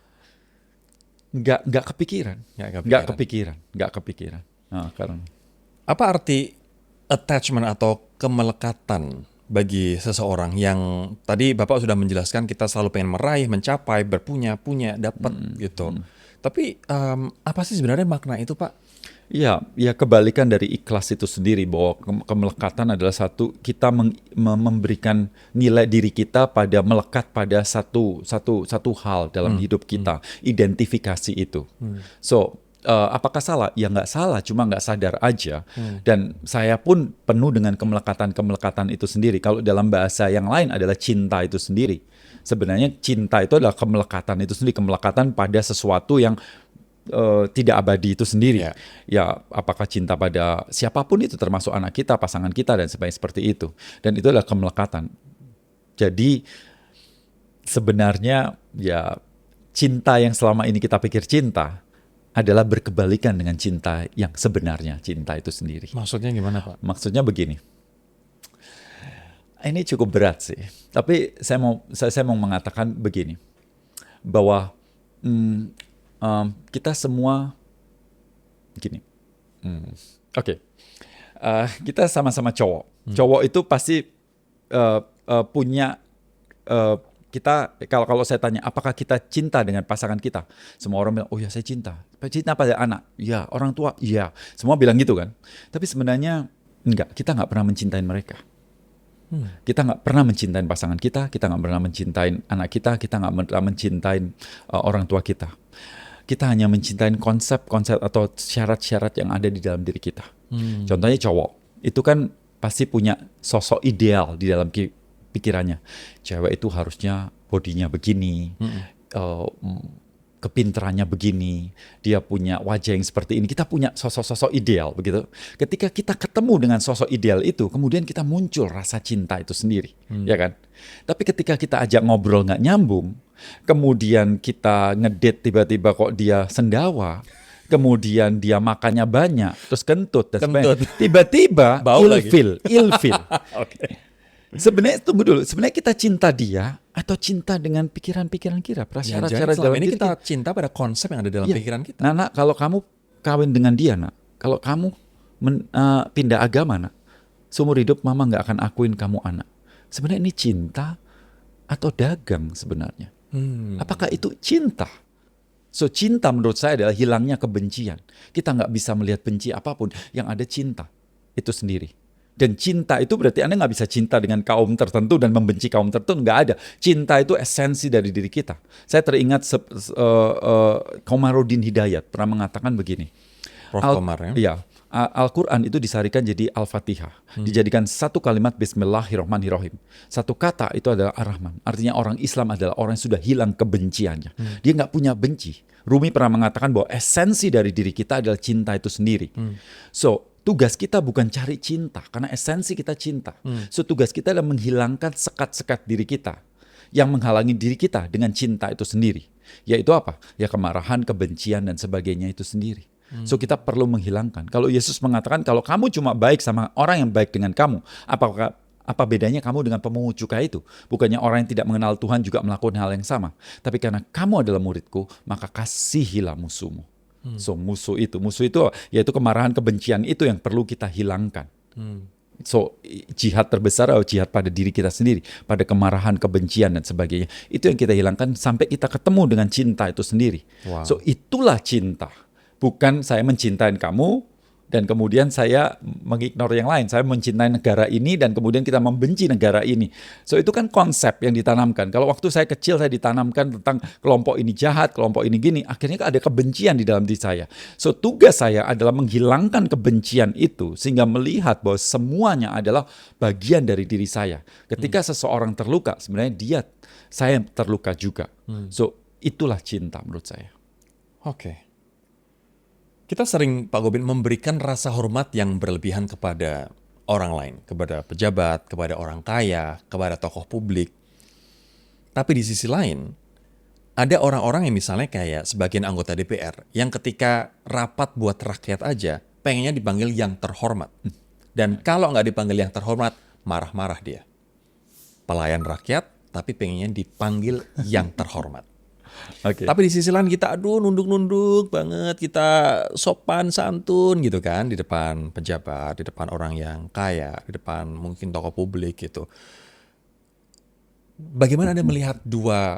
Nggak kepikiran. Nah, karena apa arti attachment atau kemelekatan bagi seseorang yang tadi Bapak sudah menjelaskan kita selalu pengen meraih, mencapai, berpunya, dapat gitu. Tapi apa sih sebenarnya makna itu, Pak? Ya kebalikan dari ikhlas itu sendiri, bahwa kemelekatan adalah satu, kita memberikan nilai diri kita pada melekat pada satu hal dalam hidup kita, identifikasi itu. So apakah salah? Ya nggak salah, cuma nggak sadar aja. Dan saya pun penuh dengan kemelekatan itu sendiri. Kalau dalam bahasa yang lain adalah cinta itu sendiri. Sebenarnya cinta itu adalah kemelekatan itu sendiri, kemelekatan pada sesuatu yang tidak abadi itu sendiri. Ya, apakah cinta pada siapapun itu, termasuk anak kita, pasangan kita, dan sebagainya seperti itu. Dan itu adalah kemelekatan. Jadi sebenarnya ya cinta yang selama ini kita pikir cinta adalah berkebalikan dengan cinta yang sebenarnya, cinta itu sendiri. Maksudnya gimana, Pak? Maksudnya begini. Ini cukup berat sih. Tapi saya mau mengatakan begini, bahwa kita semua gini. Oke. Kita sama-sama cowok. Cowok itu pasti punya kita, kalau saya tanya apakah kita cinta dengan pasangan kita, semua orang bilang, oh ya saya cinta pada anak, ya orang tua, ya semua bilang gitu kan. Tapi sebenarnya enggak, kita nggak pernah mencintai mereka. Kita nggak pernah mencintai pasangan kita nggak pernah mencintai anak kita nggak pernah mencintai orang tua kita. Kita hanya mencintai konsep-konsep atau syarat-syarat yang ada di dalam diri kita. Contohnya cowok, itu kan pasti punya sosok ideal di dalam pikirannya. Cewek itu harusnya bodinya begini, kepintarannya begini, dia punya wajah yang seperti ini. Kita punya sosok-sosok ideal begitu. Ketika kita ketemu dengan sosok ideal itu, kemudian kita muncul rasa cinta itu sendiri, ya kan? Tapi ketika kita ajak ngobrol nggak nyambung, kemudian kita ngedate tiba-tiba kok dia sendawa, kemudian dia makannya banyak, terus kentut, tiba-tiba ilfil. Oke. Sebenarnya tunggu dulu, sebenarnya kita cinta dia atau cinta dengan pikiran-pikiran kita, prasyarat-syarat dalam ini diri kita cinta pada konsep yang ada dalam pikiran kita. Nah, nak, kalau kamu kawin dengan dia, nak, kalau kamu pindah agama, nak, seumur hidup mama nggak akan akuin kamu anak. Sebenarnya ini cinta atau dagang sebenarnya? Apakah itu cinta? So cinta menurut saya adalah hilangnya kebencian. Kita nggak bisa melihat benci apapun, yang ada cinta itu sendiri. Dan cinta itu berarti Anda nggak bisa cinta dengan kaum tertentu dan membenci kaum tertentu, nggak ada. Cinta itu esensi dari diri kita. Saya teringat Komarudin Hidayat pernah mengatakan begini. Prof. Komar ya? Iya, Al-Quran itu disarikan jadi Al-Fatihah. Dijadikan satu kalimat Bismillahirrahmanirrahim. Satu kata itu adalah Ar-Rahman. Artinya orang Islam adalah orang yang sudah hilang kebenciannya. Dia nggak punya benci. Rumi pernah mengatakan bahwa esensi dari diri kita adalah cinta itu sendiri. So, tugas kita bukan cari cinta, karena esensi kita cinta. So tugas kita adalah menghilangkan sekat-sekat diri kita yang menghalangi diri kita dengan cinta itu sendiri. Yaitu apa? Ya kemarahan, kebencian, dan sebagainya itu sendiri. So kita perlu menghilangkan. Kalau Yesus mengatakan kalau kamu cuma baik sama orang yang baik dengan kamu, apa bedanya kamu dengan pemungut cukai itu? Bukannya orang yang tidak mengenal Tuhan juga melakukan hal yang sama. Tapi karena kamu adalah muridku, maka kasihilah musuhmu. So musuh itu yaitu kemarahan, kebencian itu yang perlu kita hilangkan. So jihad terbesar adalah jihad pada diri kita sendiri, pada kemarahan, kebencian, dan sebagainya. Itu yang kita hilangkan sampai kita ketemu dengan cinta itu sendiri. Wow. So itulah cinta. Bukan saya mencintai kamu dan kemudian saya mengignore yang lain. Saya mencintai negara ini dan kemudian kita membenci negara ini. So itu kan konsep yang ditanamkan. Kalau waktu saya kecil saya ditanamkan tentang kelompok ini jahat, kelompok ini gini. Akhirnya ada kebencian di dalam diri saya. So tugas saya adalah menghilangkan kebencian itu sehingga melihat bahwa semuanya adalah bagian dari diri saya. Ketika seseorang terluka, sebenarnya saya terluka juga. So itulah cinta menurut saya. Oke. Kita sering, Pak Gobin, memberikan rasa hormat yang berlebihan kepada orang lain, kepada pejabat, kepada orang kaya, kepada tokoh publik. Tapi di sisi lain, ada orang-orang yang misalnya kayak sebagian anggota DPR, yang ketika rapat buat rakyat aja, pengennya dipanggil yang terhormat. Dan kalau nggak dipanggil yang terhormat, marah-marah dia. Pelayan rakyat, tapi pengennya dipanggil yang terhormat. Okay. Tapi di sisi lain kita nunduk-nunduk banget, kita sopan santun gitu kan di depan pejabat, di depan orang yang kaya, di depan mungkin tokoh publik gitu. Bagaimana Anda melihat dua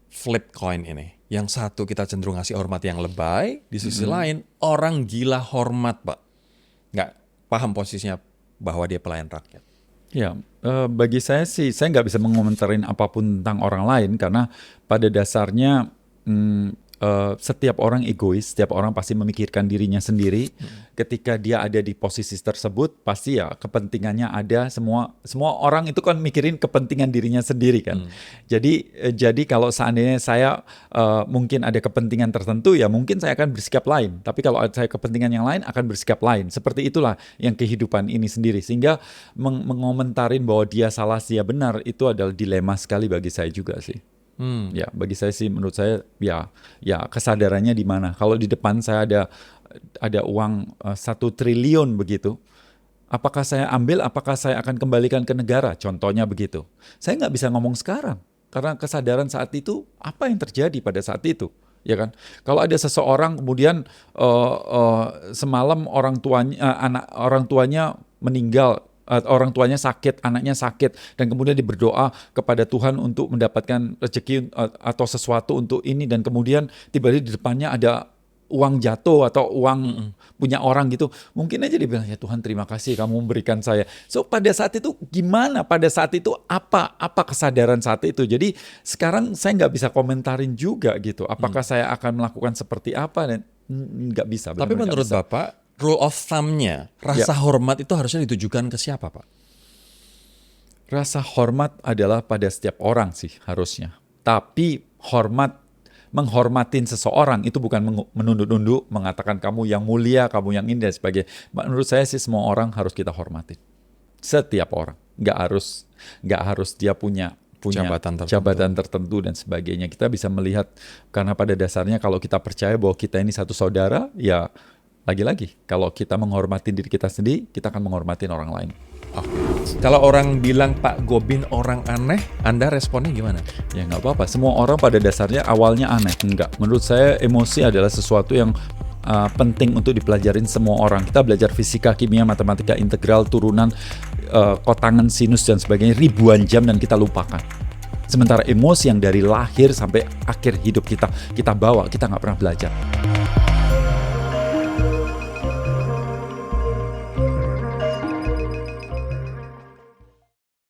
flip coin ini? Yang satu kita cenderung ngasih hormat yang lebay, di sisi lain orang gila hormat, Pak. Nggak paham posisinya bahwa dia pelayan rakyat. Ya, bagi saya sih, saya nggak bisa mengomentarin apapun tentang orang lain karena pada dasarnya setiap orang egois, setiap orang pasti memikirkan dirinya sendiri. Ketika dia ada di posisi tersebut, pasti ya kepentingannya ada. Semua orang itu kan mikirin kepentingan dirinya sendiri kan. Jadi kalau seandainya saya mungkin ada kepentingan tertentu, ya mungkin saya akan bersikap lain. Tapi kalau saya kepentingan yang lain, akan bersikap lain. Seperti itulah yang kehidupan ini sendiri. Sehingga mengomentarin bahwa dia salah, dia benar, itu adalah dilema sekali bagi saya juga sih. Ya, bagi saya sih, menurut saya ya kesadarannya di mana. Kalau di depan saya ada uang 1 triliun begitu, apakah saya ambil, apakah saya akan kembalikan ke negara? Contohnya begitu. Saya nggak bisa ngomong sekarang karena kesadaran saat itu apa yang terjadi pada saat itu, ya kan? Kalau ada seseorang kemudian semalam orang tuanya meninggal. Orang tuanya sakit, anaknya sakit, dan kemudian dia berdoa kepada Tuhan untuk mendapatkan rezeki atau sesuatu untuk ini, dan kemudian tiba-tiba di depannya ada uang jatuh atau uang punya orang gitu, mungkin aja dia bilang, ya Tuhan terima kasih kamu memberikan saya. So pada saat itu gimana? Pada saat itu apa kesadaran saat itu? Jadi sekarang saya nggak bisa komentarin juga gitu, apakah saya akan melakukan seperti apa, dan nggak bisa. Tapi menurut Bapak, rule of thumb-nya, rasa hormat itu harusnya ditujukan ke siapa, Pak? Rasa hormat adalah pada setiap orang sih harusnya. Tapi menghormatin seseorang itu bukan menunduk-nunduk, mengatakan kamu yang mulia, kamu yang ini dan sebagainya. Menurut saya sih semua orang harus kita hormatin. Setiap orang. Nggak harus dia punya jabatan tertentu dan sebagainya. Kita bisa melihat, karena pada dasarnya kalau kita percaya bahwa kita ini satu saudara, ya lagi-lagi, kalau kita menghormati diri kita sendiri, kita akan menghormati orang lain. Kalau orang bilang Pak Gobin orang aneh, Anda responnya gimana? Ya nggak apa-apa, semua orang pada dasarnya awalnya aneh. Enggak, menurut saya emosi adalah sesuatu yang penting untuk dipelajarin semua orang. Kita belajar fisika, kimia, matematika, integral, turunan, kotangan, sinus, dan sebagainya ribuan jam dan kita lupakan. Sementara emosi yang dari lahir sampai akhir hidup kita bawa, kita nggak pernah belajar.